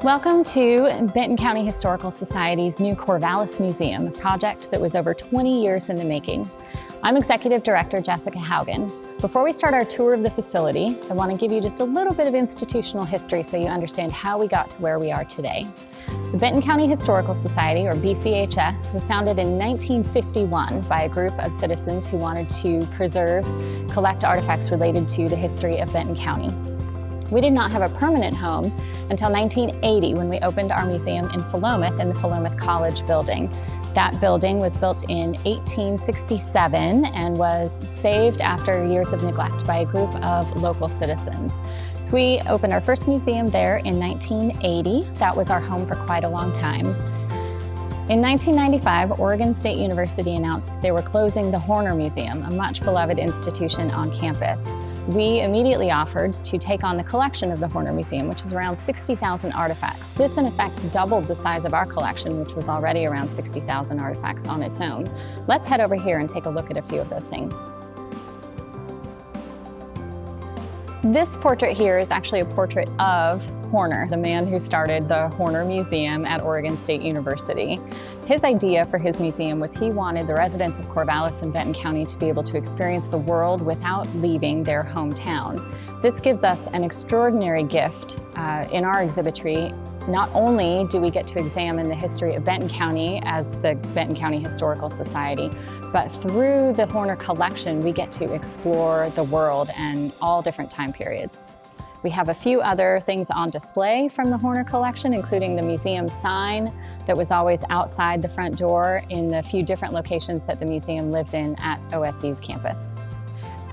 Welcome to Benton County Historical Society's new Corvallis Museum, a project that was over 20 years in the making. I'm Executive Director Jessica Hougen. Before we start our tour of the facility, I want to give you just a little bit of institutional history so you understand how we got to where we are today. The Benton County Historical Society, or BCHS, was founded in 1951 by a group of citizens who wanted to preserve, collect artifacts related to the history of Benton County. We did not have a permanent home until 1980 when we opened our museum in Philomath in the Philomath College building. That building was built in 1867 and was saved after years of neglect by a group of local citizens. So we opened our first museum there in 1980. That was our home for quite a long time. In 1995, Oregon State University announced they were closing the Horner Museum, a much beloved institution on campus. We immediately offered to take on the collection of the Horner Museum, which was around 60,000 artifacts. This, in effect, doubled the size of our collection, which was already around 60,000 artifacts on its own. Let's head over here and take a look at a few of those things. This portrait here is actually a portrait of Horner, the man who started the Horner Museum at Oregon State University. His idea for his museum was he wanted the residents of Corvallis and Benton County to be able to experience the world without leaving their hometown. This gives us an extraordinary gift in our exhibitry. Not only do we get to examine the history of Benton County as the Benton County Historical Society, but through the Horner collection, we get to explore the world and all different time periods. We have a few other things on display from the Horner collection, including the museum sign that was always outside the front door in the few different locations that the museum lived in at OSU's campus.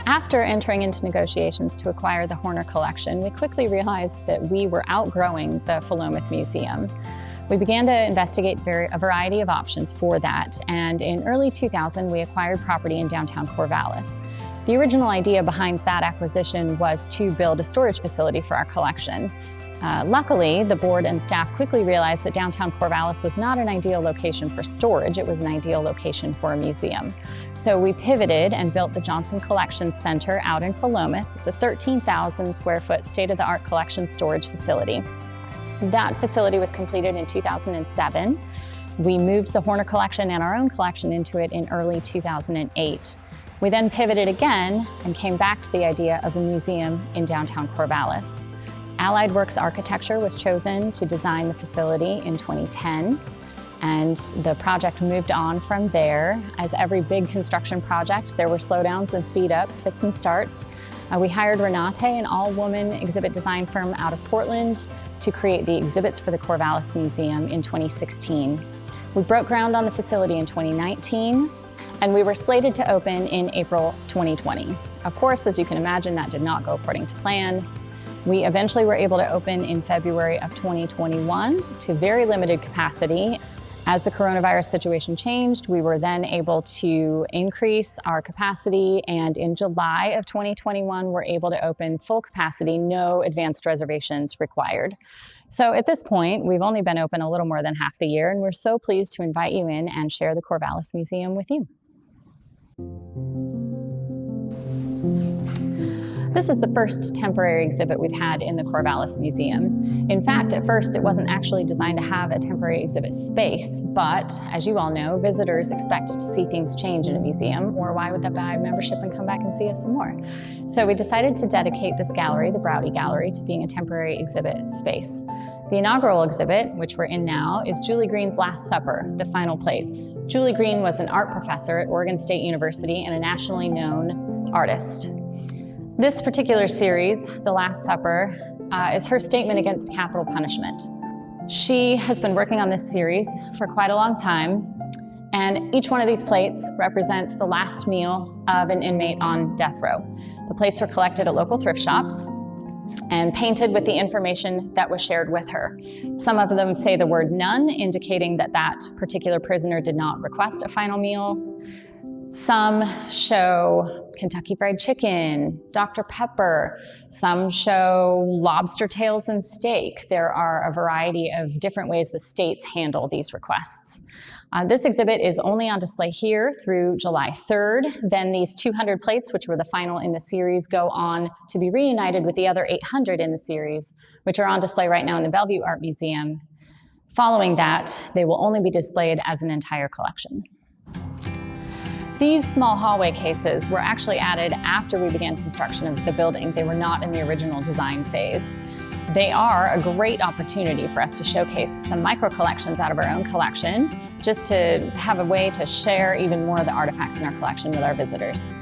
After entering into negotiations to acquire the Horner collection, we quickly realized that we were outgrowing the Philomath Museum. We began to investigate a variety of options for that, and in early 2000, we acquired property in downtown Corvallis. The original idea behind that acquisition was to build a storage facility for our collection. Luckily, the board and staff quickly realized that downtown Corvallis was not an ideal location for storage, it was an ideal location for a museum. So we pivoted and built the Johnson Collection Center out in Philomath. It's a 13,000 square foot state-of-the-art collection storage facility. That facility was completed in 2007. We moved the Horner collection and our own collection into it in early 2008. We then pivoted again and came back to the idea of a museum in downtown Corvallis. Allied Works Architecture was chosen to design the facility in 2010, and the project moved on from there. As every big construction project, there were slowdowns and speed-ups, fits and starts. We hired Renate, an all-woman exhibit design firm out of Portland, to create the exhibits for the Corvallis Museum in 2016. We broke ground on the facility in 2019, and we were slated to open in April 2020. Of course, as you can imagine, that did not go according to plan. We eventually were able to open in February of 2021 to very limited capacity. As the coronavirus situation changed, we were then able to increase our capacity, and in July of 2021, we're able to open full capacity, no advanced reservations required. So at this point, we've only been open a little more than half the year, and we're so pleased to invite you in and share the Corvallis Museum with you. This is the first temporary exhibit we've had in the Corvallis Museum. In fact, at first it wasn't actually designed to have a temporary exhibit space, but as you all know, visitors expect to see things change in a museum, or why would they buy membership and come back and see us some more? So we decided to dedicate this gallery, the Browdy Gallery, to being a temporary exhibit space. The inaugural exhibit, which we're in now, is Julie Green's Last Supper, The Final Plates. Julie Green was an art professor at Oregon State University and a nationally known artist. This particular series, The Last Supper, is her statement against capital punishment. She has been working on this series for quite a long time, and each one of these plates represents the last meal of an inmate on death row. The plates were collected at local thrift shops and painted with the information that was shared with her. Some of them say the word none, indicating that that particular prisoner did not request a final meal. Some show Kentucky Fried Chicken, Dr. Pepper. Some show lobster tails and steak. There are a variety of different ways the states handle these requests. This exhibit is only on display here through July 3rd. Then these 200 plates, which were the final in the series, go on to be reunited with the other 800 in the series, which are on display right now in the Bellevue Art Museum. Following that, they will only be displayed as an entire collection. These small hallway cases were actually added after we began construction of the building. They were not in the original design phase. They are a great opportunity for us to showcase some micro collections out of our own collection, just to have a way to share even more of the artifacts in our collection with our visitors.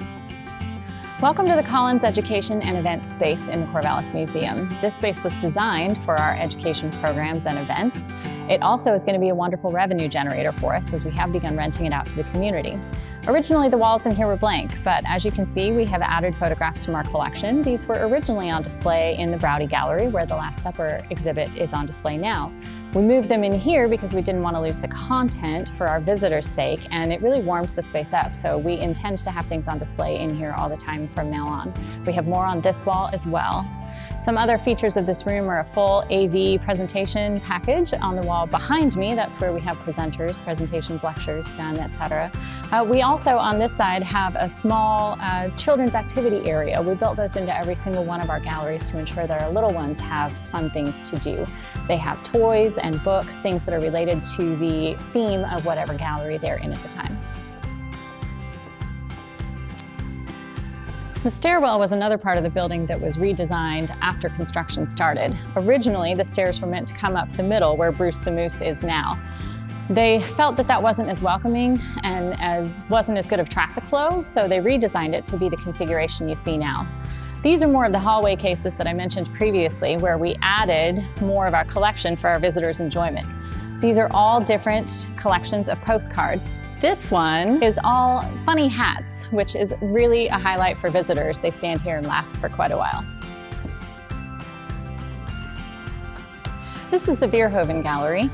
Welcome to the Collins Education and Events space in the Corvallis Museum. This space was designed for our education programs and events. It also is going to be a wonderful revenue generator for us as we have begun renting it out to the community. Originally, the walls in here were blank, but as you can see, we have added photographs from our collection. These were originally on display in the Browdy Gallery, where the Last Supper exhibit is on display now. We moved them in here because we didn't want to lose the content for our visitors' sake, and it really warms the space up, so we intend to have things on display in here all the time from now on. We have more on this wall as well. Some other features of this room are a full AV presentation package on the wall behind me. That's where we have presenters, presentations, lectures done, etc. We also, on this side, have a small children's activity area. We built those into every single one of our galleries to ensure that our little ones have fun things to do. They have toys and books, things that are related to the theme of whatever gallery they're in at the time. The stairwell was another part of the building that was redesigned after construction started. Originally, the stairs were meant to come up the middle where Bruce the Moose is now. They felt that that wasn't as welcoming and wasn't as good of traffic flow, so they redesigned it to be the configuration you see now. These are more of the hallway cases that I mentioned previously, where we added more of our collection for our visitors' enjoyment. These are all different collections of postcards. This one is all funny hats, which is really a highlight for visitors. They stand here and laugh for quite a while. This is the Verhoeven Gallery.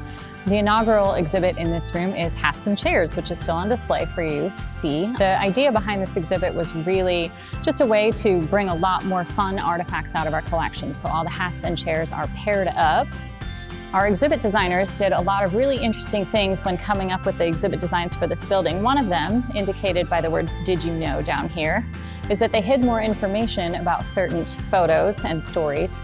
The inaugural exhibit in this room is Hats and Chairs, which is still on display for you to see. The idea behind this exhibit was really just a way to bring a lot more fun artifacts out of our collection. So all the hats and chairs are paired up. Our exhibit designers did a lot of really interesting things when coming up with the exhibit designs for this building. One of them, indicated by the words "Did you know" down here, is that they hid more information about certain photos and stories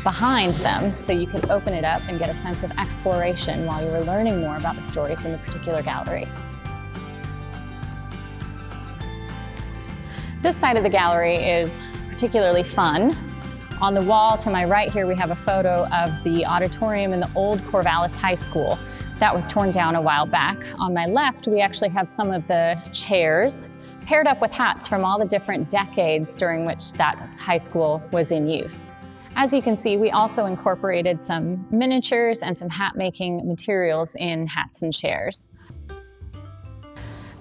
behind them, so you could open it up and get a sense of exploration while you were learning more about the stories in the particular gallery. This side of the gallery is particularly fun. On the wall to my right here, we have a photo of the auditorium in the old Corvallis High School. That was torn down a while back. On my left, we actually have some of the chairs paired up with hats from all the different decades during which that high school was in use. As you can see, we also incorporated some miniatures and some hat-making materials in hats and chairs.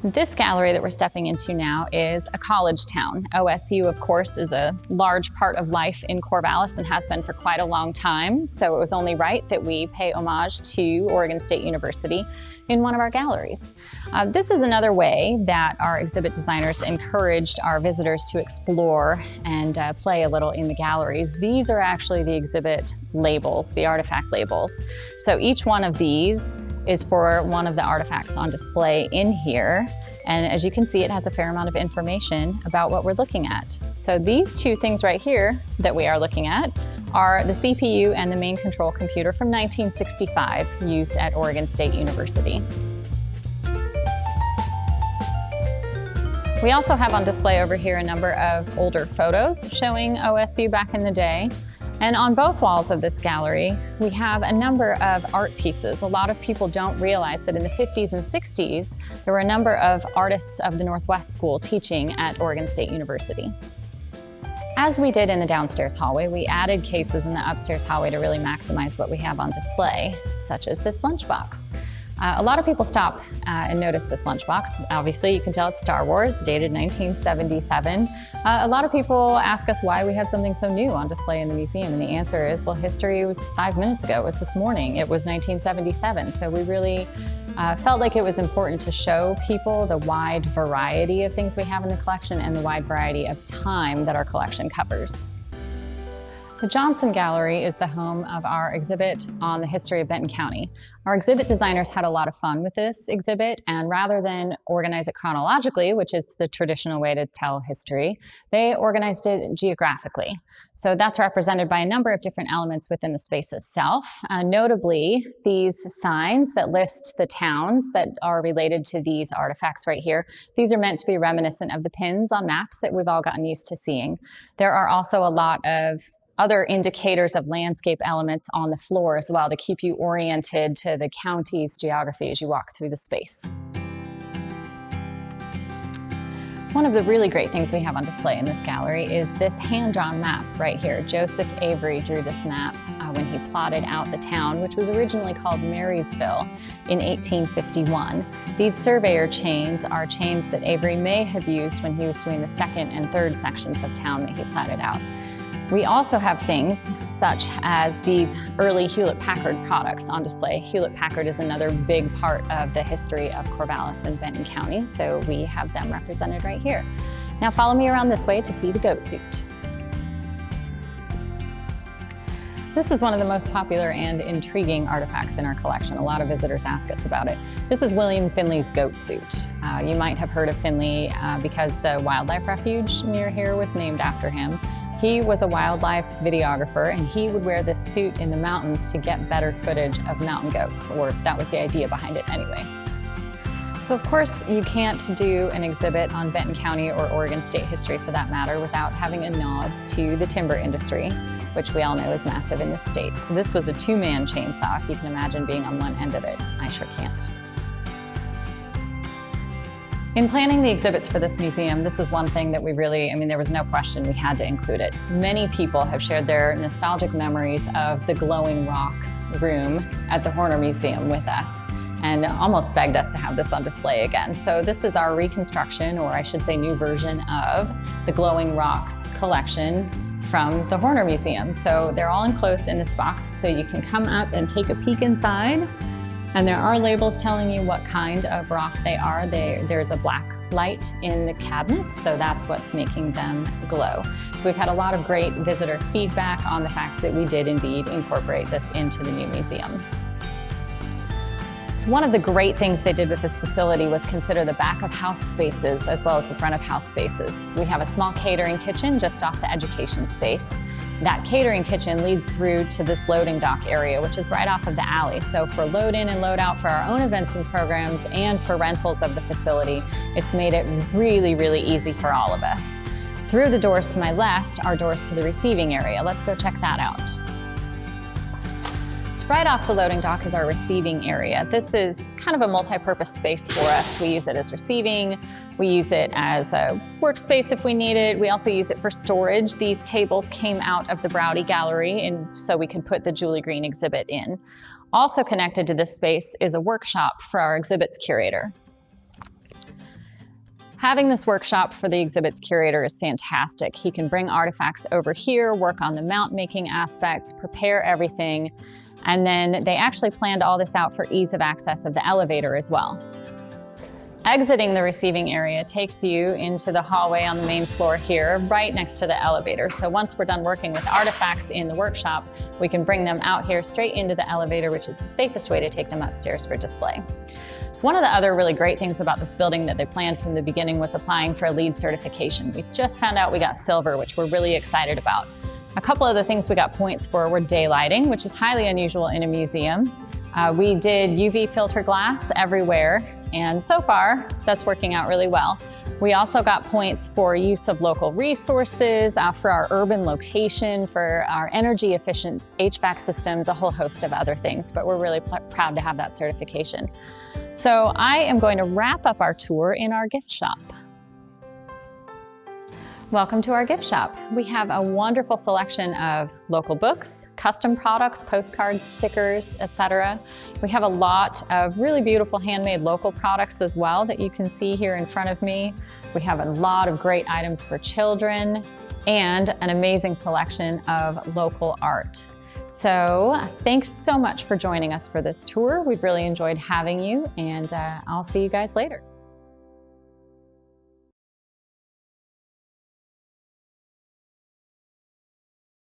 This gallery that we're stepping into now is a college town. OSU, of course, is a large part of life in Corvallis and has been for quite a long time, so it was only right that we pay homage to Oregon State University in one of our galleries. This is another way that our exhibit designers encouraged our visitors to explore and play a little in the galleries. These are actually the exhibit labels, the artifact labels. So each one of these is for one of the artifacts on display in here. And as you can see, it has a fair amount of information about what we're looking at. So these two things right here that we are looking at are the CPU and the main control computer from 1965, used at Oregon State University. We also have on display over here a number of older photos showing OSU back in the day. And on both walls of this gallery, we have a number of art pieces. A lot of people don't realize that in the 50s and 60s, there were a number of artists of the Northwest School teaching at Oregon State University. As we did in the downstairs hallway, we added cases in the upstairs hallway to really maximize what we have on display, such as this lunchbox. A lot of people stop and notice this lunchbox. Obviously, you can tell it's Star Wars, dated 1977. A lot of people ask us why we have something so new on display in the museum, and the answer is, well, history was 5 minutes ago, it was this morning, it was 1977. So we really felt like it was important to show people the wide variety of things we have in the collection and the wide variety of time that our collection covers. The Johnson Gallery is the home of our exhibit on the history of Benton County. Our exhibit designers had a lot of fun with this exhibit, and rather than organize it chronologically, which is the traditional way to tell history, they organized it geographically. So that's represented by a number of different elements within the space itself. Notably, these signs that list the towns that are related to these artifacts right here, these are meant to be reminiscent of the pins on maps that we've all gotten used to seeing. There are also a lot of other indicators of landscape elements on the floor as well to keep you oriented to the county's geography as you walk through the space. One of the really great things we have on display in this gallery is this hand-drawn map right here. Joseph Avery drew this map when he plotted out the town, which was originally called Marysville in 1851. These surveyor chains are chains that Avery may have used when he was doing the second and third sections of town that he plotted out. We also have things such as these early Hewlett-Packard products on display. Hewlett-Packard is another big part of the history of Corvallis and Benton County, so we have them represented right here. Now follow me around this way to see the goat suit. This is one of the most popular and intriguing artifacts in our collection. A lot of visitors ask us about it. This is William Finley's goat suit. You might have heard of Finley because the wildlife refuge near here was named after him. He was a wildlife videographer, and he would wear this suit in the mountains to get better footage of mountain goats, or that was the idea behind it anyway. So of course you can't do an exhibit on Benton County or Oregon state history for that matter without having a nod to the timber industry, which we all know is massive in this state. This was a two-man chainsaw, if you can imagine being on one end of it. I sure can't. In planning the exhibits for this museum, this is one thing that we really, there was no question we had to include it. Many people have shared their nostalgic memories of the glowing rocks room at the Horner Museum with us, and almost begged us to have this on display again. So this is our reconstruction, or I should say new version of the glowing rocks collection from the Horner Museum. So they're all enclosed in this box, so you can come up and take a peek inside. And there are labels telling you what kind of rock they are. There's a black light in the cabinet, so that's what's making them glow. So we've had a lot of great visitor feedback on the fact that we did indeed incorporate this into the new museum. So one of the great things they did with this facility was consider the back of house spaces as well as the front of house spaces. We have a small catering kitchen just off the education space. That catering kitchen leads through to this loading dock area, which is right off of the alley. So for load in and load out for our own events and programs and for rentals of the facility, it's made it really, really easy for all of us. Through the doors to my left are doors to the receiving area. Let's go check that out. So right off the loading dock is our receiving area. This is kind of a multi-purpose space for us. We use it as receiving. We use it as a workspace if we need it. We also use it for storage. These tables came out of the Browdy Gallery, and so we could put the Julie Green exhibit in. Also connected to this space is a workshop for our exhibits curator. Having this workshop for the exhibits curator is fantastic. He can bring artifacts over here, work on the mount making aspects, prepare everything, and then they actually planned all this out for ease of access of the elevator as well. Exiting the receiving area takes you into the hallway on the main floor here, right next to the elevator. So once we're done working with artifacts in the workshop, we can bring them out here straight into the elevator, which is the safest way to take them upstairs for display. One of the other really great things about this building that they planned from the beginning was applying for a LEED certification. We just found out we got silver, which we're really excited about. A couple of the things we got points for were daylighting, which is highly unusual in a museum. We did UV filter glass everywhere, and so far that's working out really well. We also got points for use of local resources, for our urban location, for our energy efficient HVAC systems, a whole host of other things, but we're really proud to have that certification. So I am going to wrap up our tour in our gift shop. Welcome to our gift shop. We have a wonderful selection of local books, custom products, postcards, stickers, etc. We have a lot of really beautiful handmade local products as well that you can see here in front of me. We have a lot of great items for children and an amazing selection of local art. So thanks so much for joining us for this tour. We've really enjoyed having you, and I'll see you guys later.